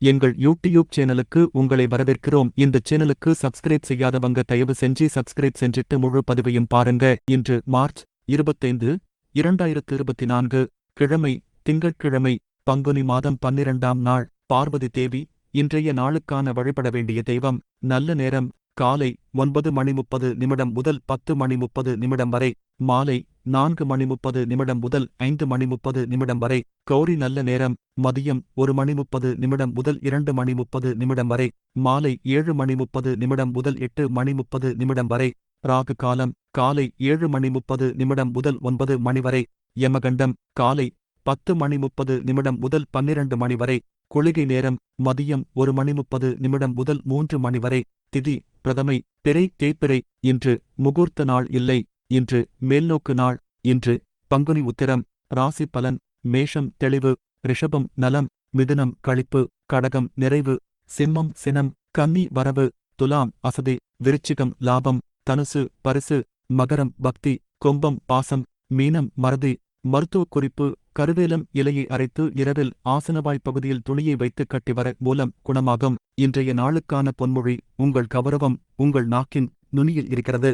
எங்கள் யூடியூப் சேனலுக்கு உங்களை வரவேற்கிறோம். இந்த சேனலுக்கு சப்ஸ்கிரைப் செய்யாதவங்க தயவு செஞ்சு சப்ஸ்கிரைப் செஞ்சிட்டு முழு பதிவையும் பாருங்க. இன்று மார்ச் 25, 2024 கிழமை, திங்கட்கிழமை, பங்குனி மாதம் 12ஆம் நாள். பார்வதி தேவி. இன்றைய நாளுக்கான வழிபட வேண்டிய தெய்வம். நல்ல நேரம் காலை 9:30 முதல் 10:30 வரை. மாலை 4:30 முதல் 5:30 வரை. கௌரி நல்ல நேரம் மதியம் 1:30 முதல் 2:30 வரை. மாலை 7:30 முதல் 8:30 வரை. ராகு காலம் காலை 7:30 முதல் 9 மணி வரை. யமகண்டம் காலை 10:30 முதல் 12 மணி வரை. குளிகை நேரம் மதியம் 1:30 முதல் 3 மணி வரை. திதி பிரதமை பிறை தேய்பிறை. இன்று முகூர்த்த நாள் இல்லை. இன்று மேல்நோக்கு நாள். இன்று பங்குனி உத்திரம். ராசி பலன். மேஷம் தெளிவு, ரிஷபம் நலம், மிதுனம் களிப்பு, கடகம் நிறைவு, சிம்மம் சினம், கன்னி வரவு, துலாம் அசதி, விருச்சிகம் லாபம், தனுசு பரிசு, மகரம் பக்தி, கும்பம் பாசம், மீனம் மறதி. மருத்துவ குறிப்பு. கருவேலம் இலையை அரைத்து இரவில் ஆசனவாய் பகுதியில் துணியை வைத்து கட்டிவர மூலம் குணமாகும். இன்றைய நாளுக்கான பொன்மொழி. உங்கள் கௌரவம் உங்கள் நாக்கின் நுனியில் இருக்கிறது.